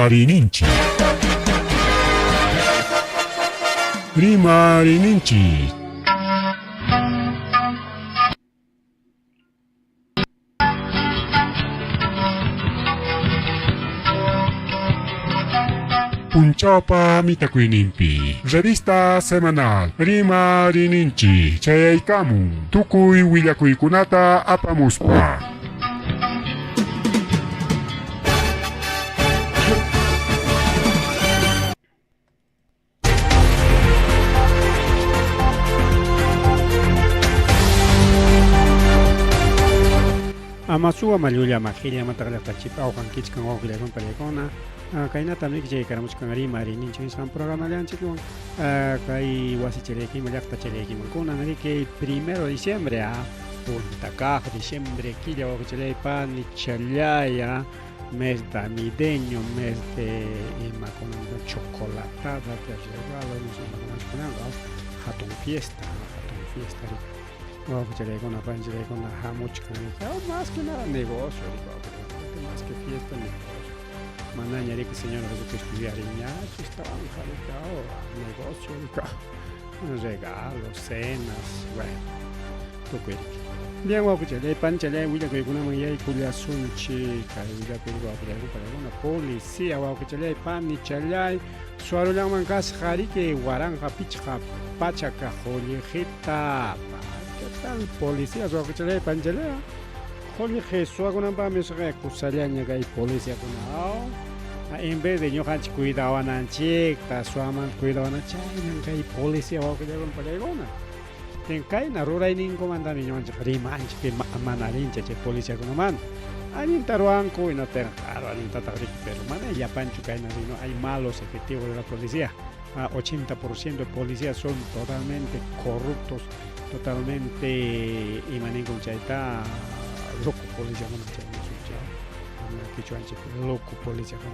Rimarininchi. Rimarininchi. Punchapa Mitakuinimpi. Revista semanal. Rimarininchi. Chayaykamun. Tukuy willakuykunata apamuspa. Amasua Maluya Mahilia Matarata Chip Aukan Kitchen Oglegon Pelegona, Kainata Miki Karamuskan Rimarininchi, some programa de Anchico, Kai Wasicheleki, Malakta Cheleki, Macona, Enrique, 1 de diciembre, a Punta Caja, diciembre, Quilla, Ochelepa, Nichalaya, mes navideño, mes de Macona, chocolatada, te has llegado, no sé, Macona, Hatun fiesta. No, pues llegué con la pancha, llegué con la jamuchca, más que nada negocio, más que fiesta, negocio. Manaña, que señora, que estudiar en Yacho, estaban negocio, regalos, cenas, bueno, tú quieres. Bien, pues llegué, pancha, llegué, que una mujer y culia sunchi, caída, pero para una policía, pues llegué, pan, ni chalay, suaro la mancas, jari, que guaranja, picha, pachaca, jolijita. Tal policía so que le panjelea hoy Jesús alguna vez me sabe acusaría ni que policía con en vez de ñojan cuidado ananchik ta suaman cuidado ananchik ni que policía o que llegan para egona en kai na rura nin comandante ñojan rimanch que manalinche che policía con man anin taruan ko ina ter anin tatari pero mana ya pancho kai na no hay malos efectivos de la policía. 80% de policías son totalmente corruptos, totalmente y manejan chaita loco policía con chaita loco policía con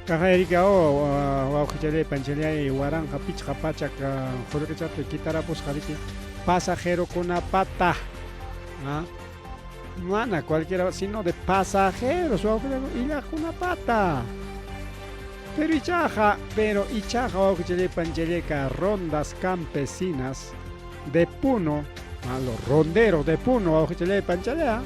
caja erika o que panchelia y guaranja picha pacha que chato quitará pues jariki pasajero con una pata mana cualquiera sino de pasajeros o y la con una pata. Pero Ichaja o que pancheleca rondas campesinas de Puno, los ronderos de Puno o que le panchelea,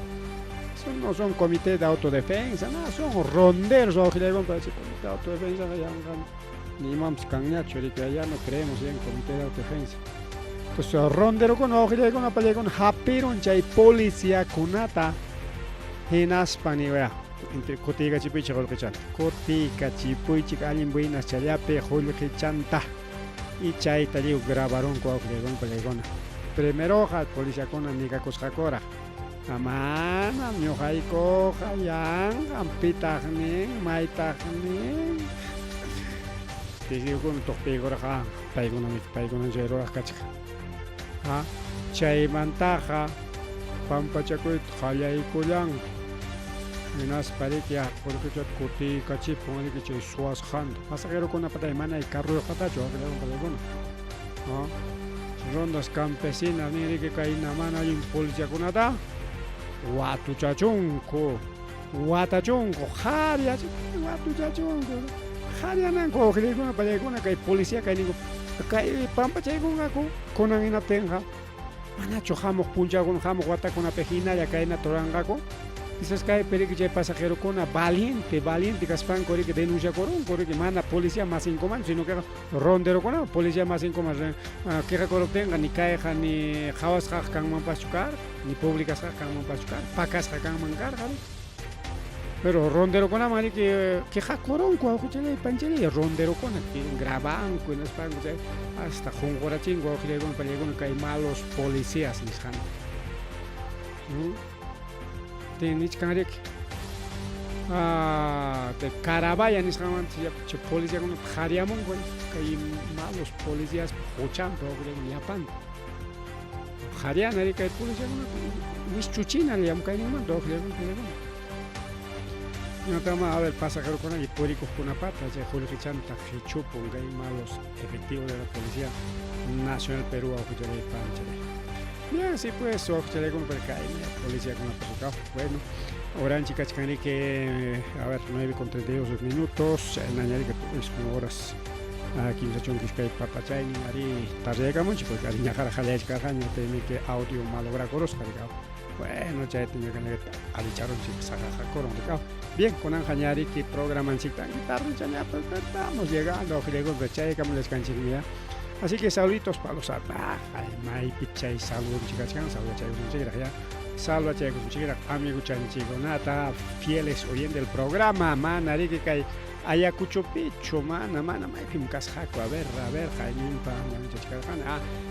no son comités de autodefensa, no, son ronderos o que le van para ese comité de autodefensa, ni mams cañacho, que allá no creemos en comité de autodefensa. Entonces, rondero con o que le con apale con hapiron chay policía kunata en Aspani, vea. Entre Cotiga Chipuichi Holkechan, Cotica Chipuichi Alimbuinas Chayape Holkechanta y Chaitaliu grabaron con Polegona. Primero hat policía con amiga Cosjacora. Amana, Miojaiko, Hayang, Ampitagnin, Maitagnin. Te digo con Topegora, Paigona Jero Kacha. Chaimantaja, Pampachakuit, Hayaikulang. Menas pareja porque yo corté caché pongo que yo suas hand pasajero con una pata de mana y carro de pata yo creo que bueno rondas campesinas ni que cae na mana y policía con nada watu chachunco jaria watu chachunco jaria nan ko que con una pata con una policía que ni cae pampa chay con una tenga mana chojamos puncha con jamo guata con una pejina ya cae na torangako. Quizás cae pero que pasajero con una valiente que espan corre que denuncia corre que manda policía más incoman sino que rondero con una policía más incoman que recuerdo tenga ni caeja ni jawas kan man pachucar ni públicas kan man pachucar pacas kan man cargar pero rondero con una mari que jacoron con cuchile panchele rondero con que graban con espan hasta jungora chingo que con peligro que hay malos policías mis han Tenich Kanrik de Carabaya ni saben si policía con Jariamon que hay malos policías ochando en Japón Jariana de que policía con Wischuchina le llaman que no man doble no tama a ver pasajero con el público con una pata ya Julio Chanta Hichupo que hay malos efectivos de la policía nacional Perú o que yo le Bien, sí, pues, ojalá con percaí, policía con la persona. Bueno, Oranchi Cachcani que, a ver, 9:32 minutos, Nañari que es como horas. Aquí me ha hecho un disco de papachay, Ari, tarde mucho, porque Ari Ñajara Jalech Cajaña, tiene que audio malogra coros, bueno, ya tenía que Ali Charon, Saja Coron, bien, con Anjañari que programan Chitan, guitarra, ya pues estamos llegando, griegos de Chay, como les canchimia. Así que saluditos para los Mai Pichay, saludos, chicas, saludos, Chay, Salva Chay, amigo Chanchigo, Nata, fieles oyentes del programa, Manari que cae. Ayacucho Picho, mana, mai pimcas jaco, a ver, Jaime,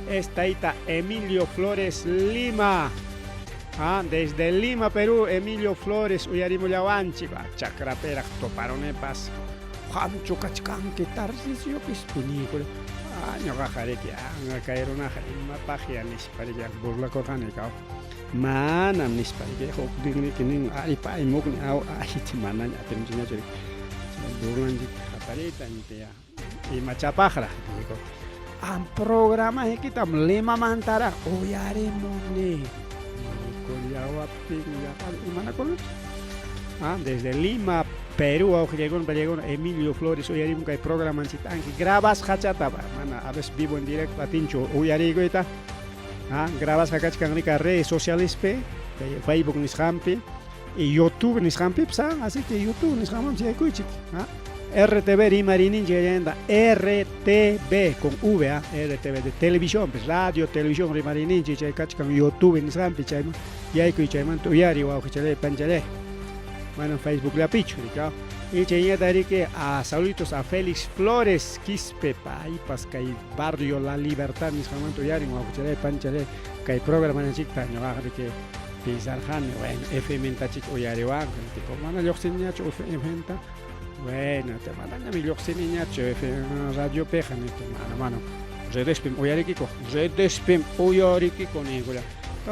esta ita Emilio Flores Lima. Desde Lima, Perú, Emilio Flores, Uyarimo Yawanchi, Chacrapera, Toparonepas, Juancho Cachcan, que tarcisio pispinico. No bajaré que a caer una página, ni para ya, burla cojanica. Mana, ni para que jo, digni que ni aripa y mugni, ahí mana, ya tenemos una chori. Burlan japarita y machapajra, digo. Am programa es que tam lema mantara, oyaremos ni. Desde Lima, Perú, Emilio Flores, hoy hay un programa en grabas hachataba, a veces vivo en directo a Tincho, hoy grabas hachataba, redes sociales, Facebook Nishampi y YouTube Nishampi, así que YouTube Nishampi, RTV Rimarinin leyenda RTV con V, RTV de televisión, pues radio, televisión Rimarinin, YouTube Nishampi, Yaiku y Chayman Tuyari, o Chale Panchale. Bueno, Facebook la picho, y Chayya Darike a saluditos a Félix Flores, Quispe, Paipas, Kai Barrio La Libertad, Nishaman Tuyari, o Chale Panchale, Kai programa en Chicta, no va a que Pizarjan, bueno, FM en Tachik Uyari, como van a Yoxiniacho, FM. Bueno, te mandan a mi Yoxiniacho, FM Radio Pejan, mano. Redespem Uyarikiko, Redespem Uyarikiko, Nicola.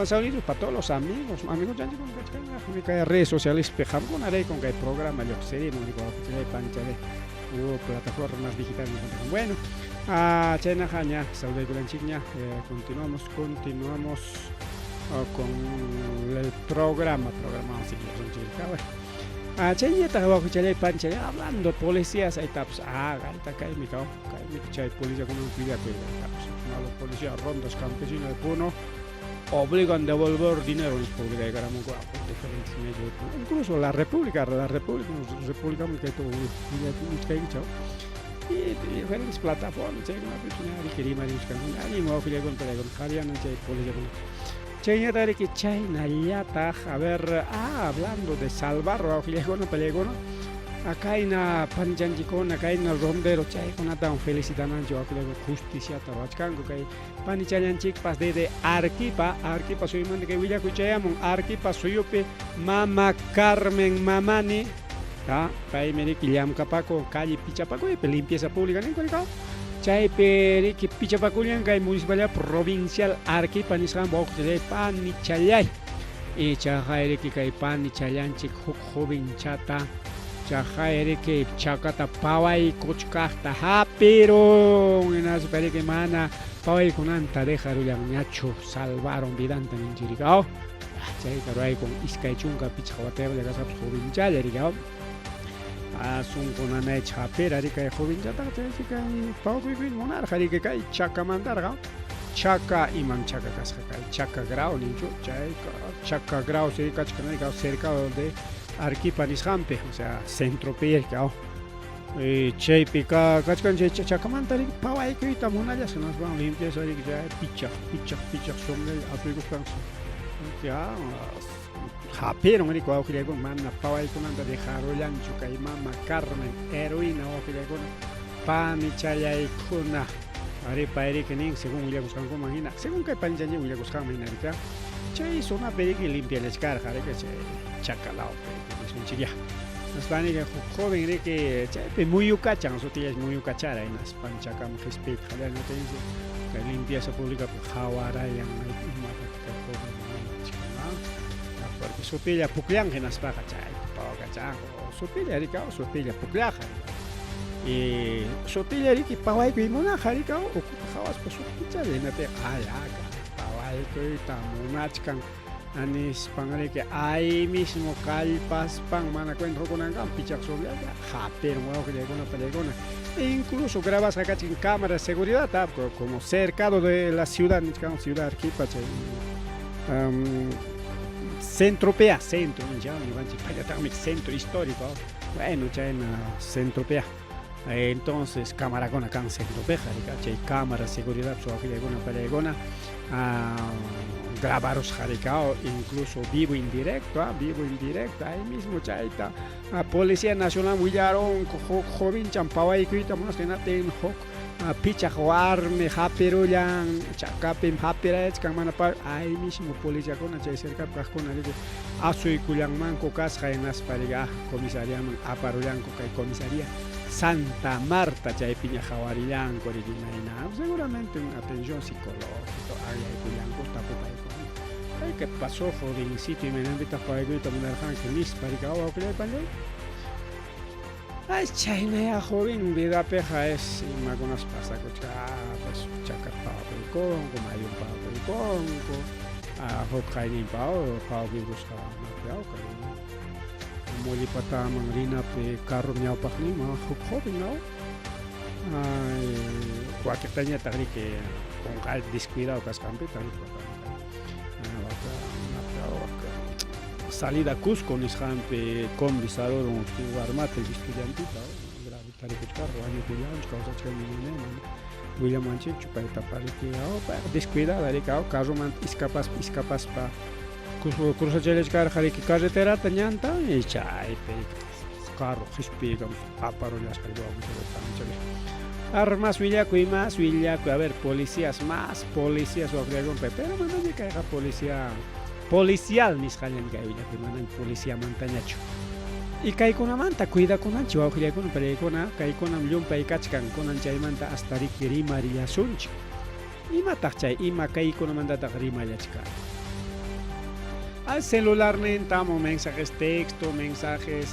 Saludos para todos los amigos ya con que redes sociales pejam con haré con que el programa yo serie no digo que pancha de plataformas digitales. Bueno, a China Jaña, saludos con chiña, continuamos con el programa así que a China está abajo Chile pancha hablando policías ahí taps ganta cae mi chay policía con un cuidado los policías rondas campesinos de Puno obligan a devolver dinero en pública de Caramuco a diferentes medios. Incluso la República que tuvo y diferentes plataformas, una querima que China ya está a ver, hablando de salvar acá en Panchanchicón, acá en el Rondero, chay con tan felicitan yo que justicia tabachcango que Panichanchik pas de Arquipa soy man de que Villa Cuchayamon, Arquipa soyope Mama Carmen Mamani, Pai Merikillam Capaco, calle Pichapaco y limpieza pública en Coricao. Chay peri que Pichapaculian que municipalidad provincial Arquipa Nishan Bok de Panichalay. Y chajaire que hay Panichalyanchik joven chata. Chajaire que chacata pawai cochcasta pero en las que mana pawai con anta deja ñacho salvaron vidanta en Chiricao. Chay taruay con iskaichunga pichawateo de casa joven chalerigao. Asun con ana chapera rica joven chata chica pau vivir monarja rica kai chaca mandarga. Chaca y manchaca casca chaca grau nicho chay chaca grau se cachcanarica cerca de Arquipa Nishampe, o sea, centro Pircao. Chay pica, cachcan chacamantari, pawai que ahorita monalla se nos van limpias ahí que ya picha sobre africos franco. Ya, japero me dijo que con manna pawai con anda de jarolancho que mama Carmen, heroína o que con pan y chaya y cuna. Arepa Erikening, según William Buscan como imagina, según que pan ya William Buscan imagina. Chay es una peri que limpia las caras, que se chacalao. Nos van a ir joven que muy yucachan, nosotros muy yucachara en las panchacam respet, joder, no te dice que limpieza pública jawara y porque sopilla puclian que nas paga chay, paga cachan, sopilla rica o sopilla puclaja. Y sopilla rica pawai que mona jarika o jawas pues sopilla de nate ayaga, pawai que tamunachkan anis pangre que ahí mismo calpas pan mana cuento con angan pichak sobre allá japer wow que llegó una pelegona e incluso grabas acá en cámara de seguridad como cercado de la ciudad ciudad Arquipa Centropea centro ya ni van para también centro histórico bueno ya en Centropea entonces cámara con acá en Centropea cámara de seguridad sobre que llegó una pelegona grabaros jaricao incluso vivo indirecto ahí mismo chaita Policía Nacional huillaron joven champawai kuita más que nada ten hok picha arme haperuyan chakapim haperach kamana ahí mismo policía con chay cerca con asui kulang manco casja en las pariga comisaría aparuyan ko kay comisaría Santa Marta chay piña jawariyan ko seguramente una atención psicológica ahí kulang ko tapo ¿qué pasó, jovencito? Y me han invitado para que yo me dejan que listo para que haga que le pase. Ay, China ya joven, vida peja es y me algunas pasa que pues chacar para el congo, mayo para el congo, hokai ni para que busca na piao que moli pata mangrina pe carro miao pakni ma joven no. Ay, cualquier taña tagri que con cal descuidado cascampe tagri salida Cusco nishampe convisador un armate estudiante gravitare que carro año culiados causa chemine William Manche chupa tapar que descuida dale carro man escapas pa cruza cheles car jari que carretera tañanta y chai carro hispigam aparo las calvamos de armas Villaco y más Villaco a ver policías o agrego pero no me caiga policía policial mis jalan gaya que mandan policía montañacho y cae con una manta cuida con ancho o con un peregona cae con un león pay cachcan con ancha y manta hasta riquiri maría sunch y mata chay y ma cae con una manta tagrima yachka al celular nentamos mensajes texto mensajes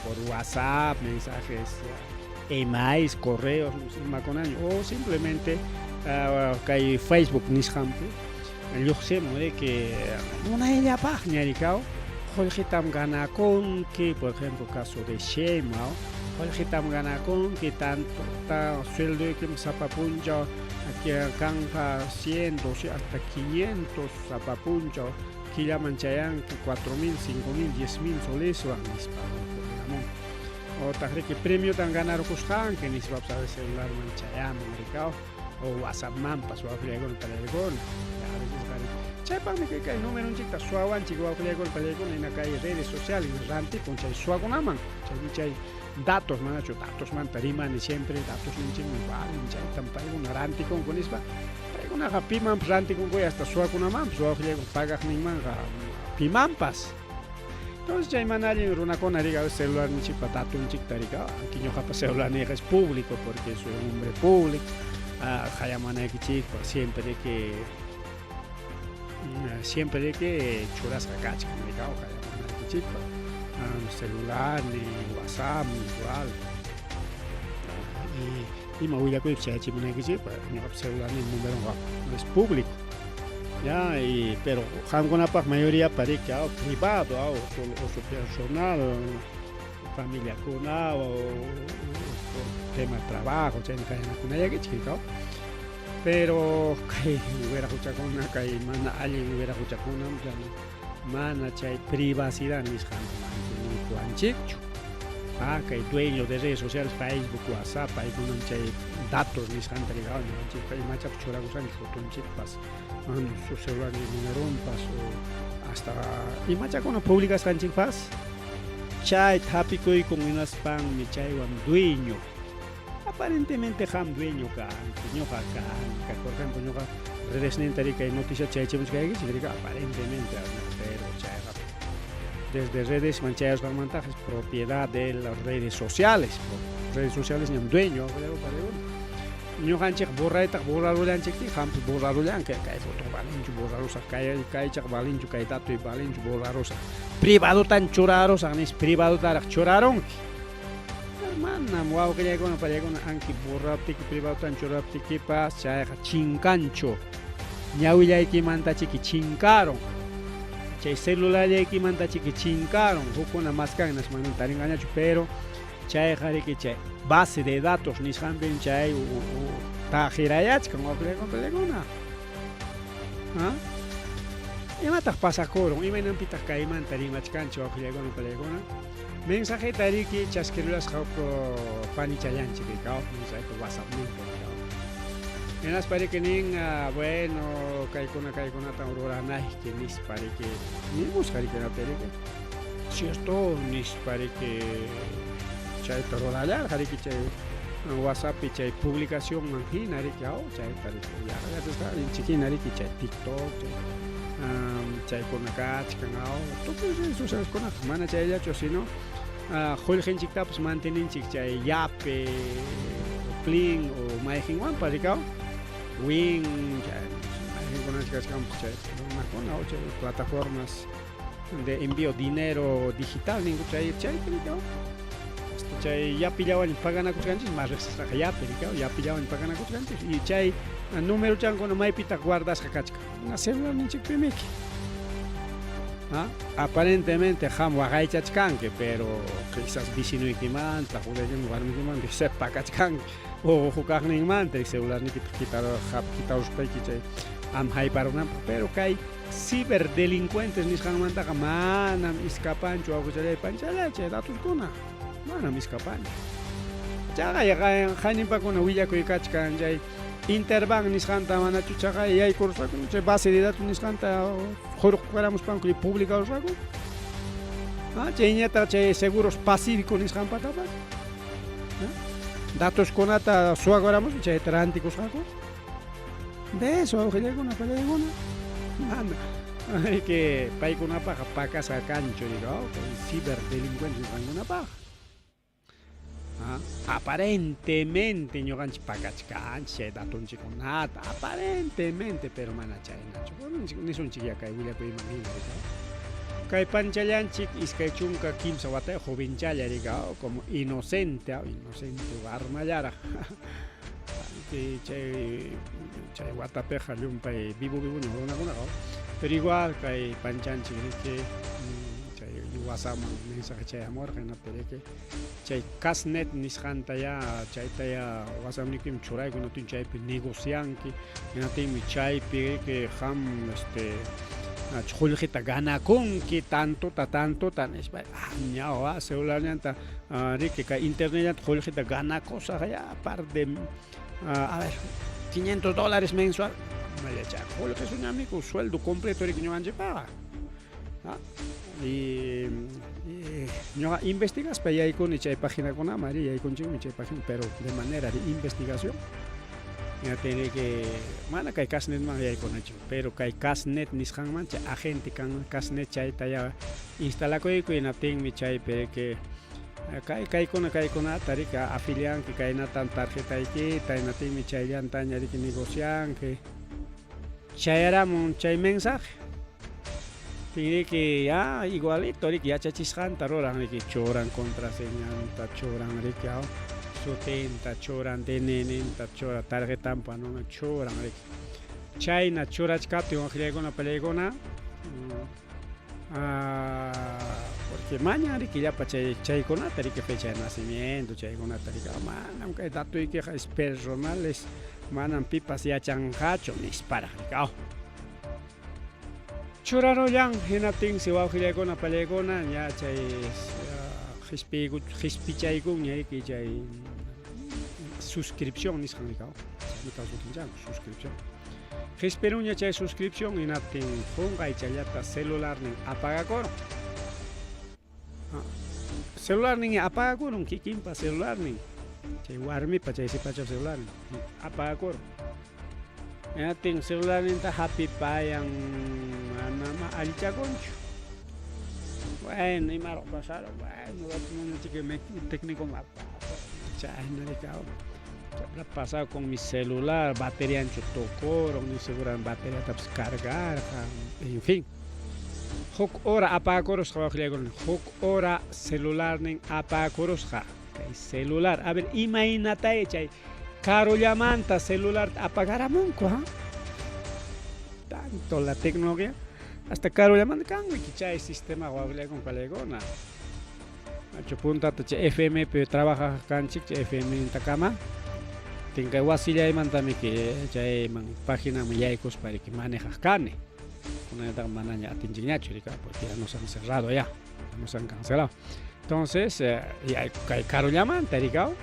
por WhatsApp mensajes emails correos con año o simplemente cae Facebook nishampe yo sé que una idea página de cao Jorge tam gana con que por ejemplo caso de Shema Jorge tam gana con que tanto sueldo que me sapapunja aquí canja 100 hasta 500 sapapunja que llaman chayan que 4.000 5.000 10.000 soles o o tajre que premio tan ganar cuscan que ni se va a saber celular manchayan mercado o WhatsApp man pasó a friar con el teléfono Chepa me que el número un chica suawan chico va con en la calle redes sociales ranti con chay suagunaman chay datos man tariman siempre datos ninchin valen chay tampay un ranti con isba una piman ranti con goy hasta suagunaman suagle con pagas ni man pimampas entonces chay manali una con ariga celular ni chipa dato un chic tariga aquí no japa celular ni es público porque soy un hombre público hayamana que chico siempre de que churas cachas me cago chico celular ni WhatsApp ni igual y me voy a coger chachi me que chico no celular ni número no es público ya y pero alguna mayoría parece que privado o su personal familia con o tema de trabajo con ella que chico pero que hubiera escuchado con una que alguien hubiera escuchado con una mana chay privacidad mis gente que dueño de redes sociales Facebook WhatsApp hay con chay datos mis gente ligado que macha chora usan foto un chip pas su celular número un paso hasta y macha con públicas kan chip pas chay tápico y con unas pan mi chay wan dueño aparentemente ham dueño kan por ejemplo redes nentarica y noticias chaychemos que aparentemente pero chay desde redes manchayas con montajes propiedad de las redes sociales ni un dueño ñu hanche borrarlo lanche ki ham borrarlo lanche kay foto balinchu borrarlo sa kay chak balinchu kay dato y balinchu borrarlo sa privado tan choraro sa nis privado tarak choraron hermana wow que llega para llegar anki borrapti ki privado tan chorapti ki pas chay chincancho ñawilla ki manta chiki chincaron chay celular manta chiki chinkaron hukuna mascanas manan taringañachu pero chay jariki chay base de datos nishanpin chay tajirayachkan wawqiykuna ¿ah? Imataq pasakuron imaynanpitaq kaymanta rimachkanchik wawqiykuna mensaje tariki chasquirulas hawko panichayanchik mensaje WhatsApp Enas pare que nin bueno kaykuna tan ruranay que nis pare que ni buscar que na pare que si esto nis pare que chay torolala hari que chay WhatsApp y chay publicación manjina hari que chay pare que ya está en chiquina hari que chay TikTok chay con acá chikangao todo eso sabes con mana chay ya cho sino julgen chikta pues mantienen chik chay yape Plin o Maijin Wan pare que Wing, plataformas de envío dinero digital, ya pillaban y pagan a cuscanchis, más ya pillaban y pagan a cuscanchis, y chay número chango no mai pita guardas jacachka, una célula ni chipimiki. Aparentemente ham wagaichachkanke, pero quizás visino y kimanta, judejen warmikimanta, sepa kachkanke. O jukakning mante celular ni quitar los peikiche am haiparonam pero kai ciberdelincuentes ni manta manam iskapancho o que panchala che datos kuna manam iscapancho chaga ya hanin pa kuna willa ko ikachkan jay interbank ni skanta mana chuchaga y hay curso che base de datos ni skanta joro queramos pan que pública os rago che ñata che seguros pacíficos ni skampa tapas datos konata suagoramos chay tránticos hako de eso wawqiykuna pallaykuna mana hay que paykunapaqa pakasa kancho digo ciberdelincuentes kankunapaqa aparentemente ñuqanchik pakachkanchik chay datonchikkunata aparentemente pero mana chaynachu nisunchik ya kay willakuyman hina kay panchallanchik iskay chunka kimsa watay jovenchalla rigao como inocente armallara chay watapeja llumpay vivo no pero igual kay panchanchik que chay WhatsApp mensaje chay amor na que chay kasnet nisqanta ya chayta ya WhatsApp nikim churaykuno tin chaypi negocianki natimi chaypi que ham Chulhita gana con que tanto tan es ñawa celular llanta rique que internet chulhita gana cosa ya par de a ver $500 mensual me ya Julge es un amigo sueldo completo que no anje paga y no investigas para ahí con esa página con María y con esa página pero de manera de investigación ya tiene que mana kai kasnet man ya con hecho pero kai kasnet nishan man agente kan kasnet chay taya instala ko na ting mi chay pero que kai con tarika afilian que kai na tan tarjeta iki tai na ting mi chay yan tan yari que negocian que chay era un chay mensaje tiene que ya igualito rik ya chachishan taroran que choran contraseña ta choran rik ya 70 choran de nenenta chora tarjeta no choran China chorachkapti waqriykuna pallaykuna porque mañana que ya chaykunata que fecha de nacimiento chaykunata manam kay datuykiqa es personales manam pipas yachanqachu nispara churarollan hinaptin si wawqiykuna pallaykuna ya chay hispichaykun ñayki chay suscripción nisqanqa suscripción Resperuña chay suscripción inaptin funqay chayata celular nin apagakoro celular nin apagakoro kikinpa celular nin chay warmipa chay sipacha celular nin apagakoro inaptin celular nin ta happy payan anama alichakonchu bueno imaro pasaro bueno no chique técnico mapa chay naricao ha pasado con mi celular, batería ancho tocó, ni segura batería taps cargar, en fin. Hok ora apaga coros hok ora celular nen apaga coros celular. A ver, imagínate chay caro llamanta celular apagar a monco, tanto la tecnología. hasta caro llaman kan mi kichay sistema wagle con palegona acho punta te FM pero trabaja canchik FM en Takama tenga wasilla y mantame que chay man página me yaikos para que manejas carne una de mananya atinjinya churica porque ya nos han cerrado ya nos han cancelado entonces ya caro llaman taricao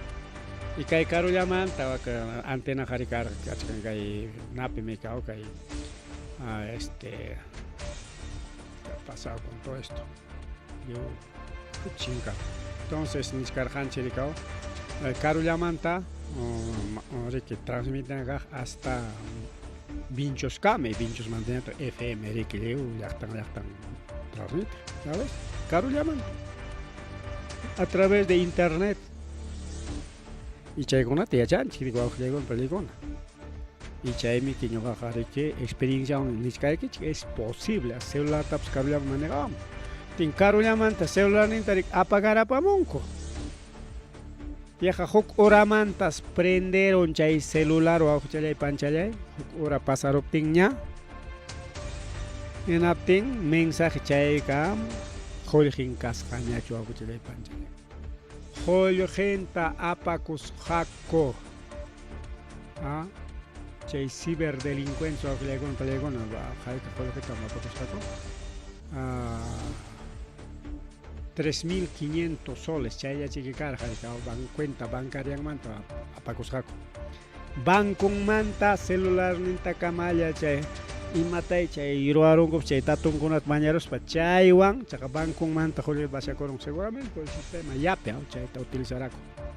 y caro llaman estaba antena jaricar que nape me cao que ¿qué ha pasado con todo esto? Yo chinga entonces ni cargan chiricao caro llamanta que transmiten hasta Vinchos Kame, Vinchos mantienen FM, que ya están transmite, ¿sabes? Caro llaman a través de internet y chaygona te echan, chico, llego en peligona y chaymi que no bajaré que experiencia ni que es posible celular taps caro llaman manegamos tin caro llaman ta celular ni tarik apagar apamonco Viaja huk ora mantas prenderon chay celular o chay panchalay huk ora pasar tingnya en apting mensaje chay kam holhin kaskanya chua chay panchalay holhenta apacus hakko chay ciberdelincuencia o legon pelegon ba hay que holhenta apacus hakko 3.500 soles, chay chiquicar, cuenta bancaria manta, apacos jaco. Banco manta, celular ninta camaya, chay, y matai, chay, iroaron, chay, tatun kunat mañaros, pa chay, wan, chaka banco manta, jolie, basa con seguramente, por el sistema, yape, chay, ta utilizará,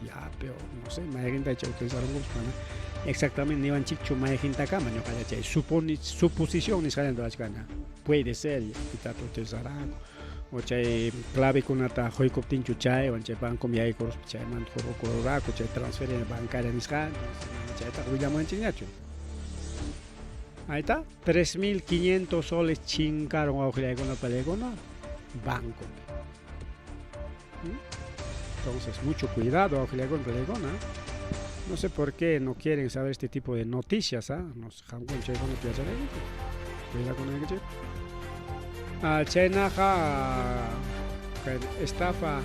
yape, no sé, mayaginta, chay, utilizaron, exactamente, ni van chichu, mayaginta cama, no calla, chay, suposición, ni saliendo las ganas, puede ser, ya, utilizará, o chay clave con ata hoikop tinchu chay o chay banco mi ay koros chay man korora chay transferencia bancaria niskan chay ta huyaman chinacho ahí está 3.500 soles chingaron a ojle con la pelegona banco entonces mucho cuidado a ojle con pelegona no sé por qué no quieren saber este tipo de noticias nos jangon chay con piazza cuidado con el chay China estafa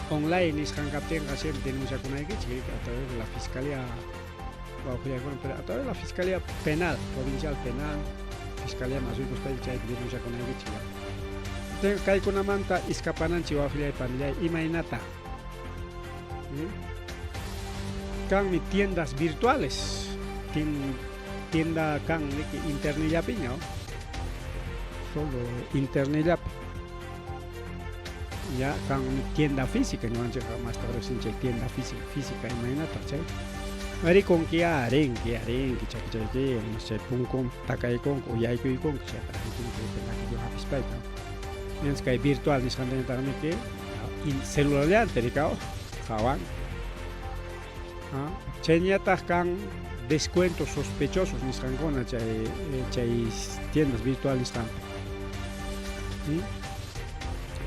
online es hangaten hacer denuncia con alguien a través de la fiscalía a través de la fiscalía penal provincial penal fiscalía más bien está denuncia con alguien tengo que hay con una manta escapanan chihuahua panilla imaginata can mi tiendas virtuales tienda can internet ya piña solo internet ya kan tienda física no han llegado más tarde sin tienda física imagínate chay mari con que aren que chay no sé punkom takai con o yai con chay para que yo habis mientras que virtual ni sanden también que celular ya antericao jawan chenya taskan descuentos sospechosos ni sangona chay tiendas virtuales también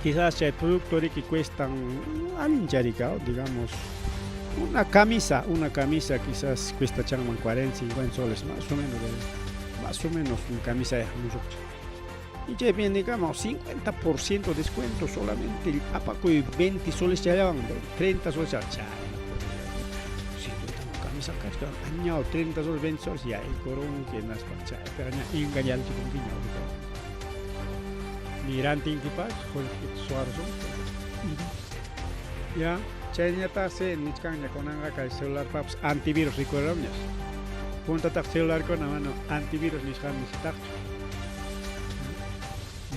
quizás hay productos que cuestan digamos una camisa quizás cuesta 40, 50 soles más o menos una camisa de mucho y ya bien digamos 50% descuento solamente apaco y 20 soles ya llevan 30 soles ya camisa año 30 soles 20 soles ya el corón que nas pacha pero engañar tu compañero Miran tinggi pas, suara ya, chaynya ta se nichkang ya konanga kay celular paps antivirus recuerdas punta tak celular ko naman antivirus niskan nisitak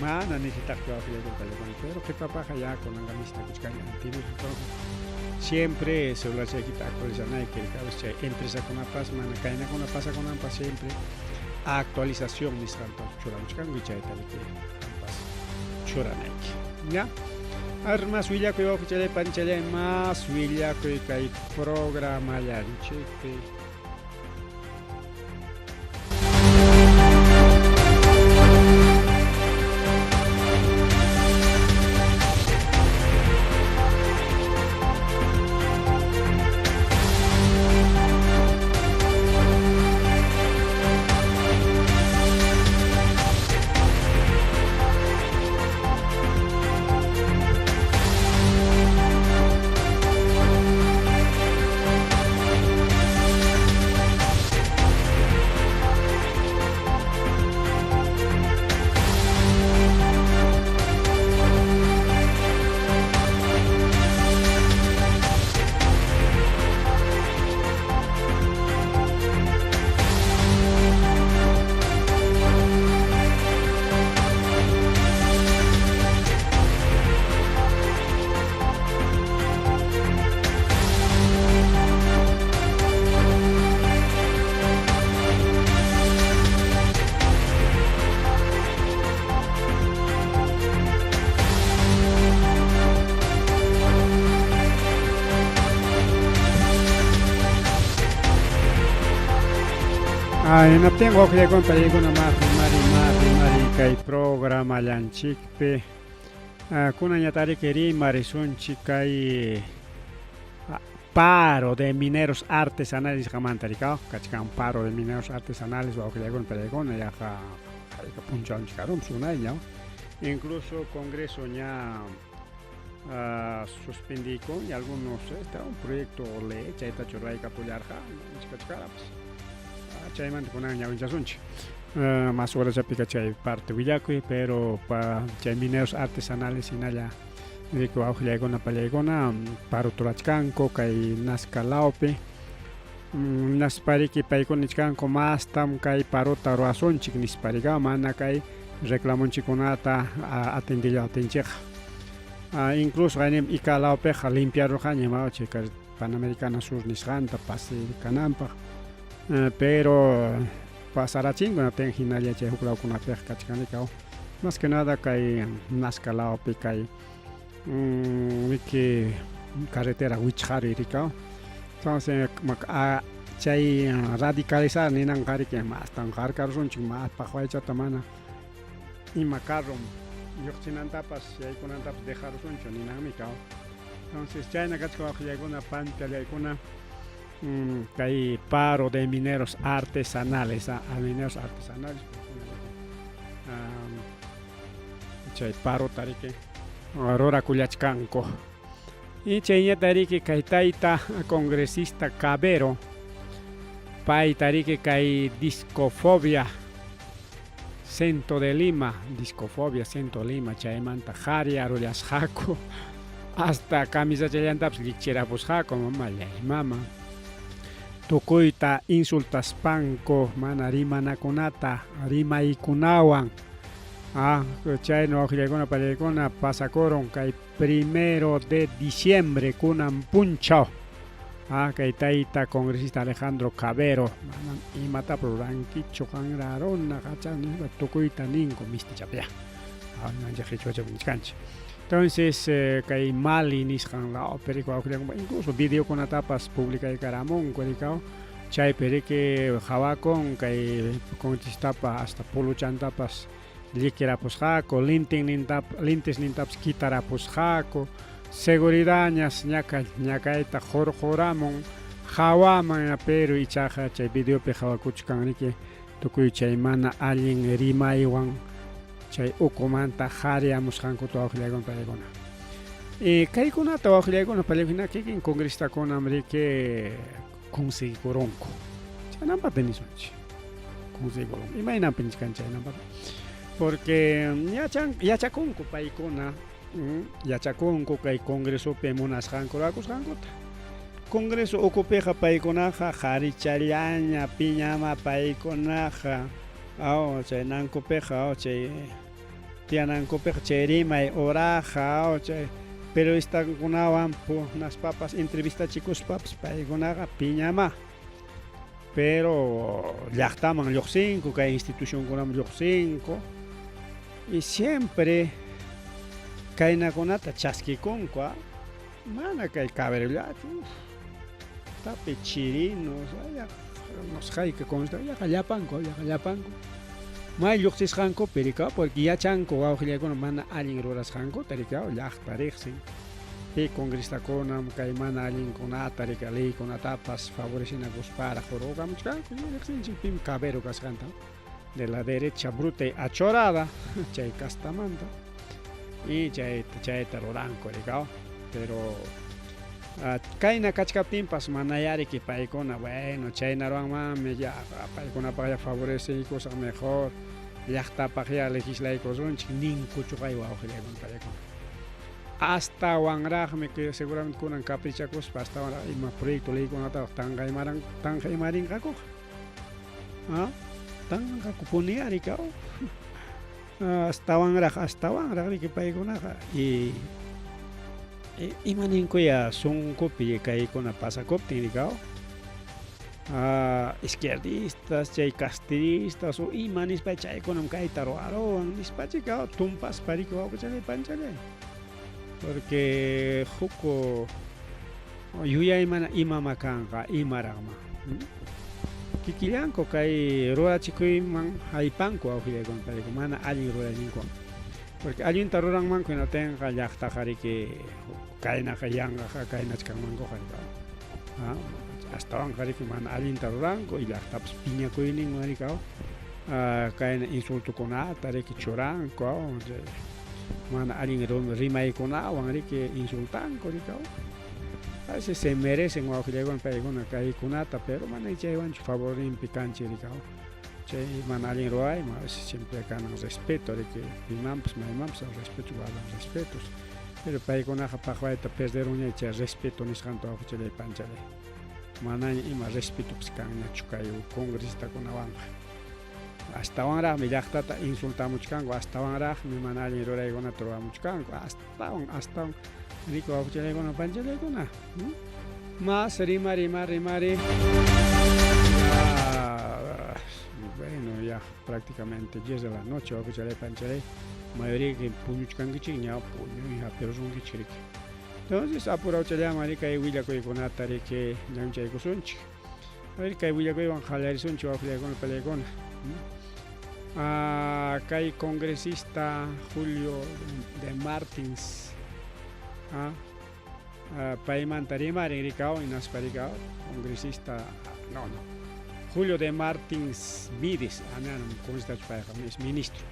mana nisitak ko afiliado con teléfono pero que papá ya konanga nisitak kuchkang antivirus siempre celular se quita actualizando y que cada empresa con una pas mana kaina con una pasa con una pas siempre actualización niskan to churan kuchkang wichai tal que ya armas willa que va a panchale más willa que hay programa ya cheque Ay, no tengo que con peligro mari kay programa lanchikpe. Kuna ñatari queri marisunchi kay paro de mineros artesanales jamantaricao, kachkan paro de mineros artesanales o que con peligro ya punchon chikarum sunay ya. Incluso Congreso ya suspendí y algunos está un proyecto ley chaita chorray capullarja chikachkarapas. Chayman con año vinchasunchi. Más horas ya pica chay parte Villacui, pero para chay mineros artesanales y naya de que bajo llegona para llegona para turachcanco kay nascalaupe naspari que paikon nichcanco más tam kay parota roazon chik nispariga mana kay reclamon chiconata atendilla atencheja. Incluso ganem icalaupe limpiar rojaña ma chicas Panamericana Sur nisganta pase canampa. Pero pasará chingo no tengo hinalia che huklau kuna pesca chicanicao más que nada kay nascalao picay wiki carretera wichari ricao entonces chay radicalizar ni nan cari que más tan carcar son ching más pajuay chatamana y macarrom yochinan tapas y hay kunan tapas dejar son ching ni nan micao entonces chay na kachko hay una panta hay kuna hay paro de mineros artesanales, mineros artesanales. Chay paro tarike, aurora Culiachcanco. Y chay tarike kay taita congresista Cabero, pay tarike kay discofobia, Centro de Lima, discofobia, Centro de Lima, chay manta jaria, arullas jaco, hasta camisa chayantaps lichera pues jaco, mama. Tukuita insultas panko mana rima nakunata rima ikunawan chay no llegona para llegona pasacoron kay 1 de diciembre kunan punchao kay taita congresista Alejandro Cabero y mata proranquicho kanraron nakachan tukuita ninko misti chapia entonces kay mali niskan la perico incluso video con etapas pública de caramón cuericao chay perique jawakon kay conquistapa hasta poluchan tapas liquera posjaco lintes nintaps quitara posjaco seguridad ñaka eta jorjoramon jawaman pero ichaja chay video pe jawakuchkan rike tukuy chay mana alguien rimaiwan chay ukumanta jaria musjanko to awjlegon palegona kay kunata awjlegon palegona kikin congresta con amrike conseguir coronco chanamba tenisonchi conseguir coronco imagina pinchkan chanamba porque yachakonko paikona yachakonko kay congreso pe monas janko rakus jankota congreso okupeja paikonaja jarichariaña piñama paikonaja chay nankopeja chay tianankopeja chay rimay oraja chay pero están kunawan nas papas entrevista chicos papas paikonaja piñama pero llaqtaman lluqsinku kay institución kunam lluqsinku y siempre kaynakunata chaskikunku mana kay kaberllachu tape chirinos nos que consta ya jallapanco may lluqsis janko perica porque ya chanco awjilla con mana alin roras janko tarika ya tarixin pe congresta conam kay mana alin kuna tarika ley con etapas favorecina para joroga mucha con pim cabero cascanta de la derecha bruta y achorada chay castamanta y chay taroranco rigao pero kaina kachkapimpas manayari que paikona bueno chay naruan mame ya paikona para favorecer cosas mejor ya está para legislar cosas nin kuchukay wa ojegon paikona hasta wangraj me que seguramente kunan caprichacos hasta ahora y más proyecto ley con ata tangay marin kako tan kakupunia rikao hasta wangraj que paikona y maninko ya son copia kay con pasacopti digao izquierdistas chay castristas o imanis pa chay con kay taroaro ang dispachicao tumpas pariko ko chay panchale porque juko yuya imana imama kanka imarama Kikillanko kay rurachikuyman haypanku awqillaykuna payqa mana allin rurayninku. Porque allinta ruranmanku hinatenqa llaqtaqa riki kaynaqa yanqaqa kaynachkanmanku qariqa. Astawan qariqa mana allinta ruranku y llaqtapas piñakuyninman rika. Kayna insultukunata riki churanku mana allin rimaykunawan riki insultanku rika. A veces se merecen awqillaykuna paykuna kaykunata pero mana chaywanchu favorinpi kanchik rika. Chay mana allin rurayman a veces siempre kanan respeto riki pimanpas maymanpas respeto guardan respetos pero paykunaqa paqwayta perderuña chay respeto nisqanta awqillaypanchalay manaña ima respetopas kanñachu kay congresista kunawanqa ashtawanraqmi llaqtata insultamuchkanku ashtawanraqmi mana allin ruraykunata ruramuchkanku astawan riku awqillaykuna panchallaykuna mas rimari bueno, ya prácticamente 10 de la noche, mayoría que puñuchkankichik ña puñu ya pero son kichrik. Entonces apurado chalya marica y willakuikunata riki ñanchaykusunchik. Marica y willakuywan qallarisunchik awqillaykuna peleykuna. Kay congresista Julio de Martins. Paymanta rimarin rikaw inaspa rikaw congresista no. Julio de Martins Vides, es ministro.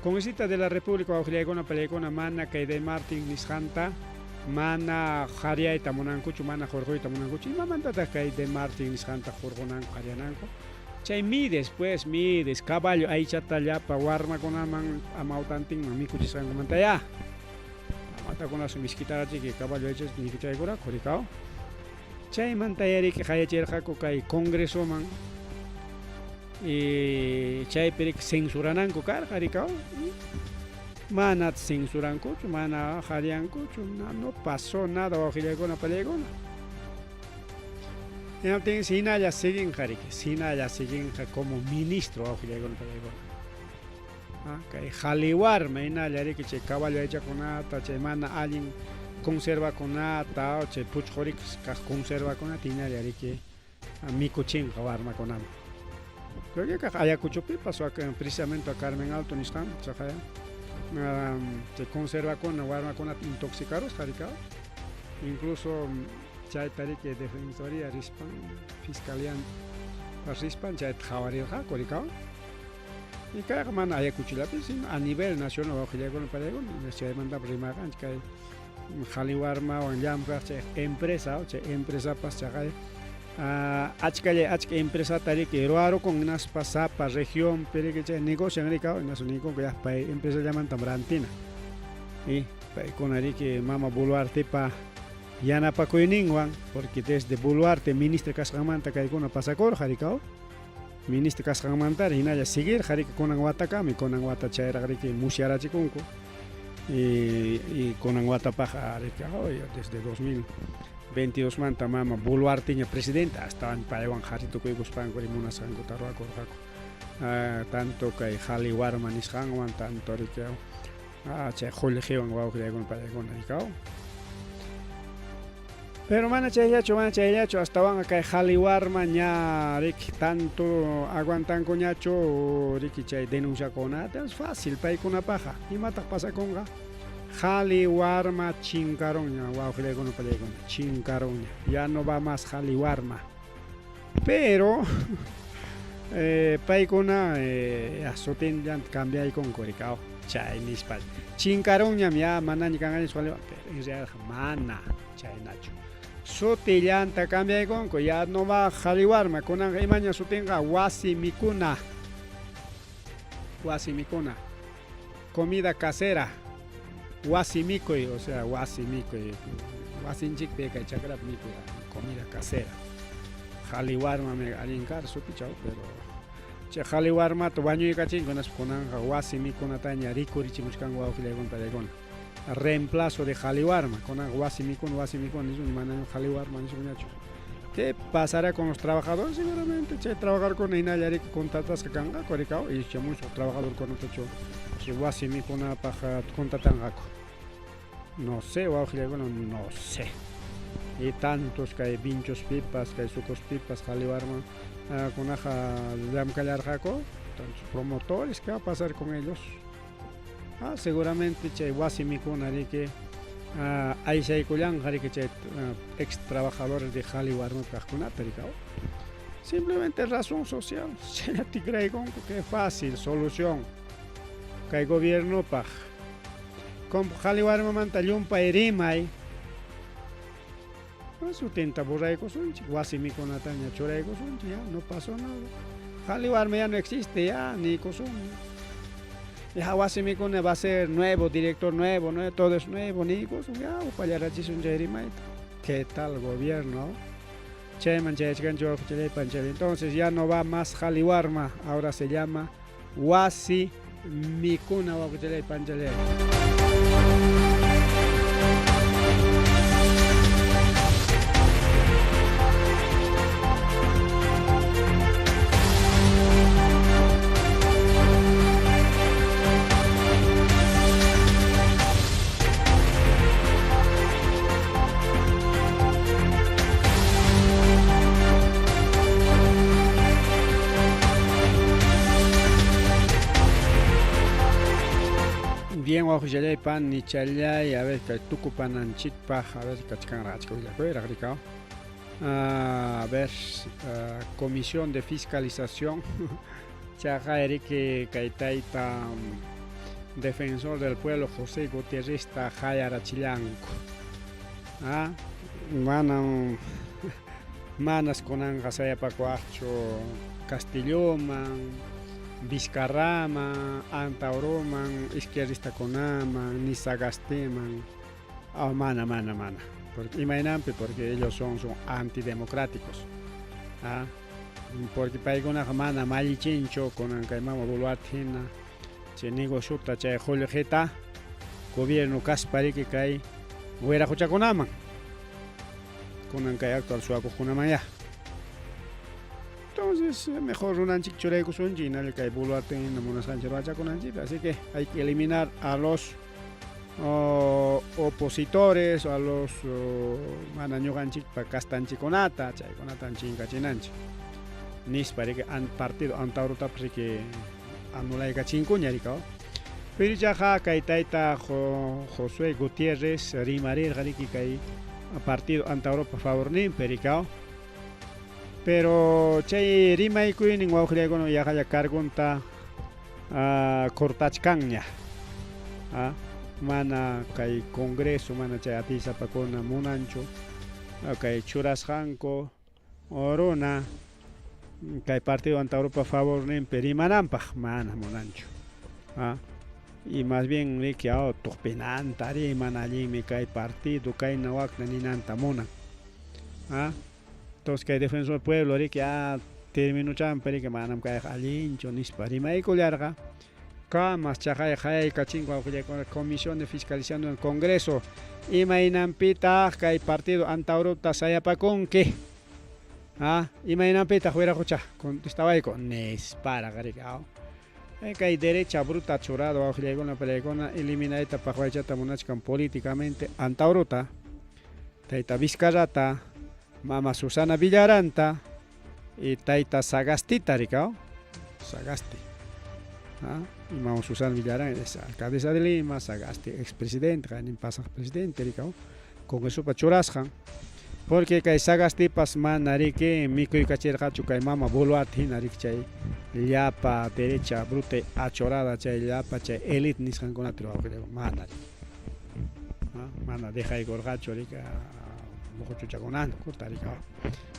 Congresista de la República Awqillaykuna peleykuna mana kay de Martins nisqanta mana qhariyayta munankuchu mana hurquyta munankuchu imamantataq kay de Martins nisqanta hurqunanku qhariyananku chay Mides caballo aychata llapa warmakunaman amawtantinman mikuchisqankumanta ya amatakunasu miskitaqachiki caballo aychata mikuchaykuraqku rikaw. Chaymanta yariki qayachirqaku kay congresoman chaypi censurananku karqa rikaw mana censurankuchu mana qhariyankuchu no pasó nada awqillaykuna peleykuna hinaptin sinalla siginqa como ministro awqillaykuna peleykuna kay qhaliwarma hinalla riki chay caballo aychakunata chay mana allin conservakunata o chay puchqurikas kaq conservakunata hinalla riki mikuchinqa warmakunaman. Creo que Ayacuchopi pasó precisamente a Carmen Alto nisqan chaqaya chay conservakuna warmakunata intoxicados qharikaw incluso chayta riki defensoría rispan fiscalía rispan chayta qhawarirqaku rikaw y kayqa mana Ayacuchillapi sino a nivel nacional awqillaykuna peleykuna chaymantapas rimarqanchik kay qhaliwarmawan llamkaq chay empresapas chaqay achka empresata riki ruarukun hinaspa sapa región riki chay negocian rikaw hinasu ninkun pay empresa llamanta Brantina y paykuna riki mama Boluartepa yanapakuyninwan porque desde Boluarte ministro kasqanmanta kaykuna pasakurqa rikaw ministro kasqanmantari hinalla seguirqa riki kunan watakami kunan wata chayraq riki musyarachikunku y kunan watapaqa riki desde 2022 manta mama Boluarteña presidenta hasta paywan qharitukuykuspanku munasqankuta ruwakurqaku tanto kay qhaliwarma nisqanwan tanto riki chay colegiowan wawqillaykuna pallaykuna rikaw pero mana chayllachu astawan kay qhaliwarma ña riki tanto aguantanku ñachu riki chay denunciakunata es fácil paykunapaqa imataq pasakunqa qhaliwarma chinkaronña wawqillaykuna pallaykuna chinkaronña ya no va más qhaliwarma pero paykuna sutinllanta cambiaykunku rikaw chay nispa chinkaronñam ya manaña kangañachu pero en realidad mana chaynachu sutillanta cambiaykunku ya no va qhaliwarma kunanqa imaña sutinqa wasimikuna comida casera wasimikuy o sea wasimikuy wasinchikpi kay chakrapi mikuy comida casera qhaliwarma allinkar sutichaw pero chay qhaliwarmata wañuykachinku kunanqa wasimikunataña rikurichimuchkanku wawqillaykuna pallaykuna reemplazo de qhaliwarma kunanqa wasimikuna nisun manaña qhaliwarma nisunñachu ¿qué pasará con los trabajadores? Seguramente chay trabajadorkuna hinalla riki contratasqa kanqaku rikaw y chay muchos trabajadorkunachu wasimikunapaqa contratanqaku no sé wawqillaykuna no sé y tantos que hay pinchos pipas, que hay sucos pipas, jalibarma, con aja jaco, tantos promotores, ¿qué va a pasar con ellos? Seguramente chay wasimikuna que hay shaikulan que chay ex trabajadores de jalibarma kajkunata rikao. Simplemente razón social, que fácil, solución. Que el gobierno paj. Con jalibarma mantallumpa erimay. Su tinta burraico sunchi, wasimikuna taña churaico sunchi, ya no pasó nada. Jalibarma ya no existe, ya ni cosum. Ya wasimikuna va a ser nuevo, director nuevo, todo es nuevo, ni cosum, ya upayarachi sunchi erimay. ¿Qué tal gobierno? Entonces ya no va más jaliwarma, ahora se llama Wasi Mikuna Panchale. Bien, ojalá pan ni chalay, a ver que tucupan anchitpa, a ver que chican rachco y a ver, comisión de fiscalización, chaja Erique Caitaita, defensor del pueblo José Gutiérrez Jayarachilanco. Manas con Angasaya Pacuacho, Castilloman. Vizcarrama, Antauroman, Izquierdista Conaman, Nisagasteman, mana. Imagínate porque ellos son antidemocráticos. Porque para alguna mana malichincho con Ancaimama Buluatina, Chenigo Shuta, Chay Julio Geta, gobierno Caspari que cae, Huera Jochaconaman, con Ancay actual Suaco Junamaya. Entonces, mejor un anchik chureko sunji, no le cae buluate en la mona sanchervacha con anchik. Así que hay que eliminar a los opositores, a los manañoganchik para castanchiconata, chayconata anchinga chinanchi. Nis para que han partido antauruta para que anulai cachincuña ricao. Pero ya caitaita Josué Gutiérrez, Rimarir, Gariki caí a partido antaurupa favor ni pericao. Pero chay rimay kuy ning wawkhriya kono yakaya kargunta kortachkanña. Mana kay congreso mana chay atisapakuna munancho kay churasqanku oruna kay partido antaurupa favor nimpi rimananpaq mana munancho. Y más bien riki tuqpinanta riman allimi kay partido kay nawakna ninanta munan. Entonces que defensor del pueblo que terminó champeri que manam que alincho nispari maiko larga camas chajay jay cachingo con comisión de fiscalización en el Congreso y mainampita que partido antauruta sayapakon que y mainampita fuera cocha contestaba ahí con nispara garicao que hay derecha bruta chorado con la pelegona elimina esta pajuachata monachkan políticamente antauruta taita Vizcarrata Mama Susana Villaranta y Taita Sagastita, Ricao. Sagasti. Y Mama Susana Villaranta es alcaldesa de Lima, Sagasti, expresidente, en pasa presidente, Ricao. Con eso para churasjan. Porque que Sagasti pas manarique, Mico y Cacherjachu, que Mama Boluati, Narichay, Llapa, derecha, brute, achorada, chay, Llapa, chay, elite, nisjan con atro, manari. Mana, deja y gorgacho, Rica.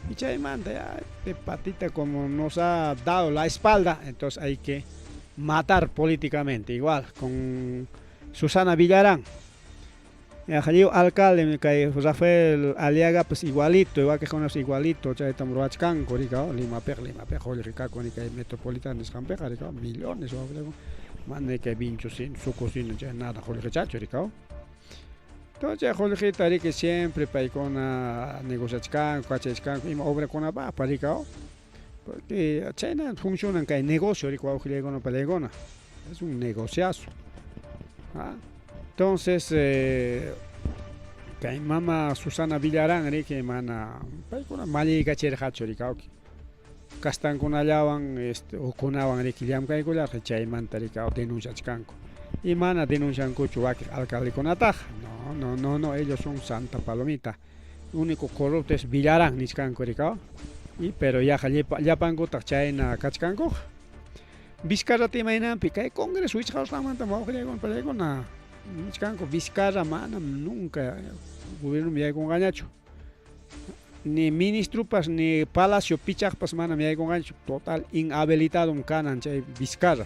Y chay manda ya de patita como nos ha dado la espalda, entonces hay que matar políticamente, igual con Susana Villarán. El alcalde Rafael Aliaga pues igualito, igual que con los igualito, chay tamroachcan, Lima Per, Rica, con el metropolitano de Scampeja, millones o algo, manda que vincho sin su cocina, ya nada, Jorge Chacho, Ricao. Entonces, Jorge que siempre para con negociación, cuachescan, y obra con la para ricao, porque China funciona que hay negocio, rico con la es un negociazo. Entonces, Kay mama Susana Villarán riki mana paykuna malliykachirqachu rikawki castankunallawan ukunawan riki llamkaykullaqa chaymanta rikaw denunciachkanku y mana denunciankuchu wakiq alcaldekunataqa no ellos son santa palomita único corrupto es Villarán nishkanku rikaw y pero yaqa llapankutaq chayna kachkankuqa Vizcarrata imaynanpi kay congreso wichqawsqanmanta mawqillaykuna nishkanku Vizcarra manam nunca gobierno yaykunqañachu ni ministropas ni palacio pichaqpas manam yaykunqañachu total inhabilitadom kanan chay Vizcarra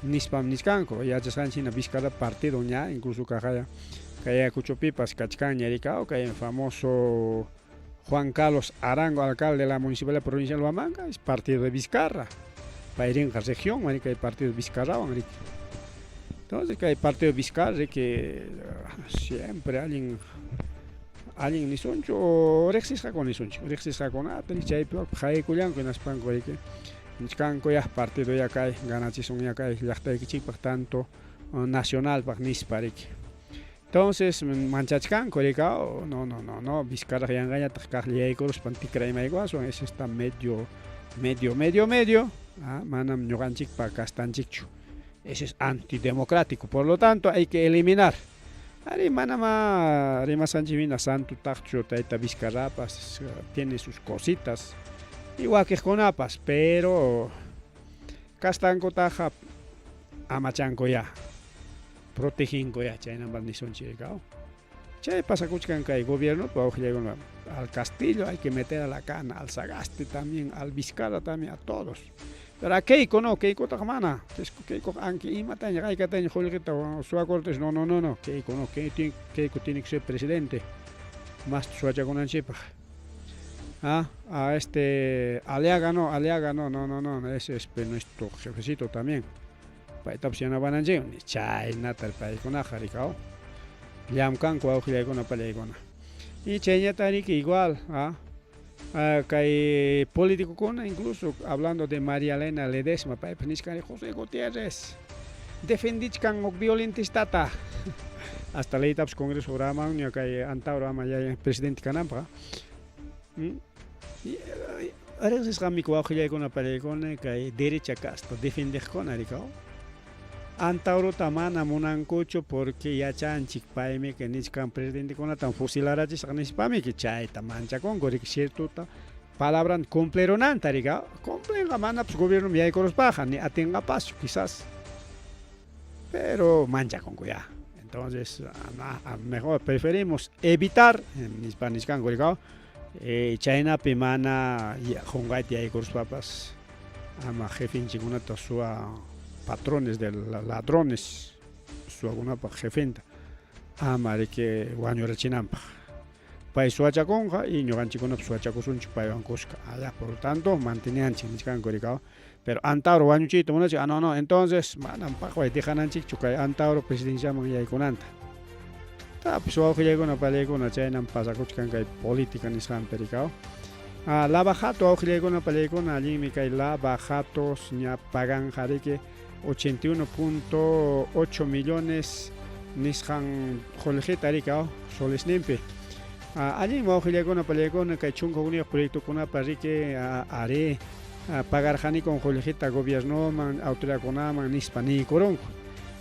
nispam nishkanku yachasqanchina Vizcarra partido ña incluso kaqaya kay Ayacuchopipas kachkanña rikaw kay famoso Juan Carlos Arango alcalde de la municipalidad provincial de Huamanga es partido de Vizcarra payrinqa región marica hay partido de Vizcarrawan riki entonces que hay partido de Vizcarra que siempre alguien nisoncho o rexisqakuna nisoncho rexisqakunata chaypi qaykullanku hinaspanku riki nishkanku yaq partido yakay ganachishun yakay llaqtaykichikpaq tanto nacionalpaq nispa riki entonces manchachkanku rikaw no Vizcarra yanqañataq kaq yaykuruspan tikraymaykuaswan ese está medio manam ñuqanchikpa kastanchikchu ese es antidemocrático por lo tanto hay que eliminar ari manama rimasanchikmina santo taqchu tayta Vizcarrapas tiene sus cositas igual que wakiqkunapas pero kastankutaqa amachankuya proteginkuya chaynapas nisonchik rikaw chay pasakuchkan kay gobierno al Castillo hay que meter a la cana al Sagasti también al Vizcarra también a todos pero a Keiko no Keiko mana Keiko anki imataña haykataña Jorgeta Suá Cortés no Keiko no Keiko tiene que ser presidente más suachakunanchipaq a Aliaga no ese es nuestro jefecito también paytapas yanapananchik chaynatar paykunaqa rikaw llamkanku awqillaykuna pallaykuna y chayñata riki igual kay políticokuna incluso hablando de María Elena Ledesma paypas nishkani José Gutiérrez defendichkan violentistata hasta leytapas congreso raman ña kay antauro ama ya presidente kananpaq riqsisqanmiku wawqillaykuna pallaykuna kay derecha kasta defendiqkuna rikaw antaurota mana munankuchu porque yachanchik paymi que nishkan presidentekunatan fusilarachisqa nispami que chayta manchakunku riki ciertuta palabran cumpleronanta rika cumplenqa manapas gobierno yaykuruspaqa ni atinqapas quizás pero manchakunku ya entonces mejor preferimos evitar nishkanku rika chaynapi mana qunqayta yaykuruspapas ama jefinchikunata suwa patrones de ladrones suakunapaq jefenta amariki wañurachinanpaq pay suachakunqa y ñuqanchikkunapas suachakusunchik paywan kushka por lo tanto manteñanchik nishkanku rikaw pero antauro wañuchiyta munachik no entonces manam paqway dejananchikchu kay antauro presidenciaman yaykunanta tapis wawqillaykuna pallaykuna chaynan pasakuchkan kay política nisqanpi rikaw Lava Jato awqillaykuna pallaykuna allinmi kay Lava Jatos ña paganqa riki 81.8 millones nisqan qulqita rikaw solesninpi allin wawqillaykuna pallaykuna kay chunka uniq proyectokunapa riki ari pagarqanikun qulqita gobiernoman autoridadkunaman nispa niykurunku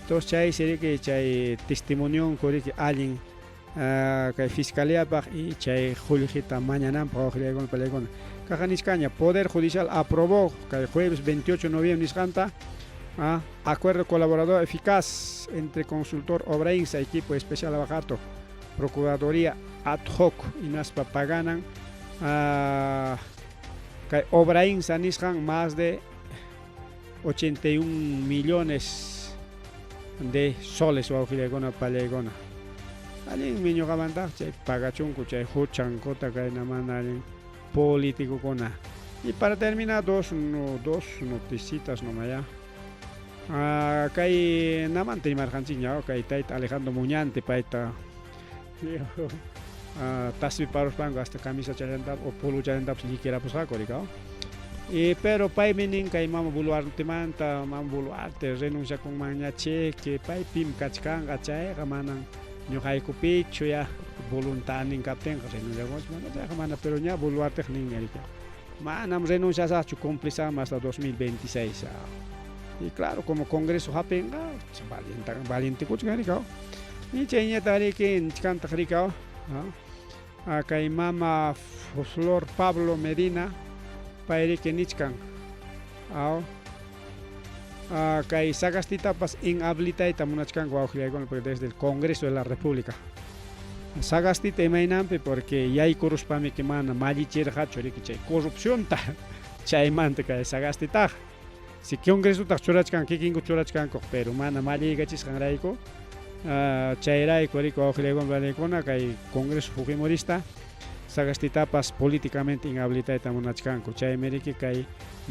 entonces chay riki chay testimonionku riki allin kay fiscaliapaq y chay qulqita mañananpaq wawqillaykuna pallaykuna kaqa nishkaña Poder Judicial aprobó kay jueves 28 de noviembre nisqanta acuerdo colaborador eficaz entre consultor Obrainsa, equipo especial Lava Jato, Procuraduría ad hoc y Naspa paganan Obrainsa nisqan más de 81 millones de soles wawqillaykuna pallaykuna allin miñuqamantaq chay pagachunku chay huchankota kayna mana allin politikukuna y para terminar dos noticitas nomaya kay namanta imarqanchikña kay tayta Alejandro Muñante payta taspi paruspanku hasta camisa charantapas o polo charantapas llikirapusqaku rikaw pero paymi nin kay Mama Boluartemanta Mama Boluarte renunciakunmanña che que pay pim kachkanqa chayqa manan ñuqaykupichu ya voluntad nin captenga renunciamos mana pero ya boluarte nin erika manam renuncias a cumplizamos hasta 2026 y claro como congreso hapenga valiente kuchgarika ni chenya tari que canta rica acá mama Flor Pablo Medina para que nichkan acá sagastita pas inhabilita y tamunachkan desde el Congreso de la República sagastita imainampe porque ya hay corruspame que mana malichirja chorikiche corrupción ta chaymante ka sagastita si Congreso ta chorachkan kikingo chorachkan pero mana maligachis kanraiko chayray koriko okhlegon valecona kay Congreso Fujimorista sagastitapas políticamente inhabilita tamunachkanko chay meriki kay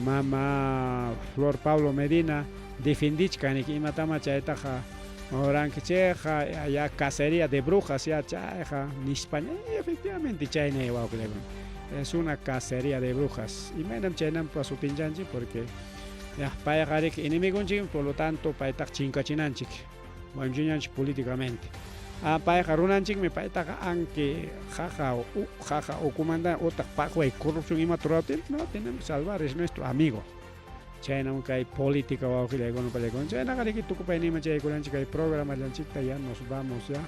mama Flor Pablo Medina defendichkani imatama chaytaja oranquicheja ya cacería de brujas ya chayja ni España efectivamente chayne wawklegon es una cacería de brujas y menam chaynam pasutinjanchi porque ya payagarik enemigonchi por lo tanto paytak chinkachinanchik manjunyanchik políticamente payaja runanchik me paytaja aunque jaja o comanda otak pajo y corrupción y maturatel no tenemos que salvar es nuestro amigo chayna un kai política o que le con pele con chayna gari que tu copa ni me chay con chica programa lanchita ya nos vamos ya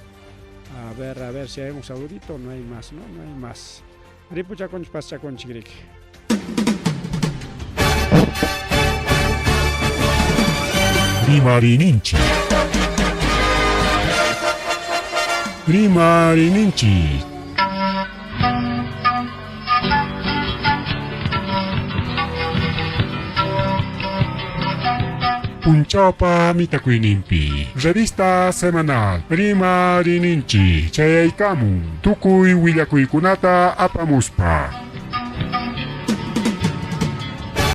a ver si hay un saludito no hay más no hay más ripucha con pasa con chigrik Rimarininchi. Rimarininchi. Punchapa Mitakuinimpi. Revista semanal. Rimarininchi. Chayaykamu. Tukuy Willakuikunata apamuspa.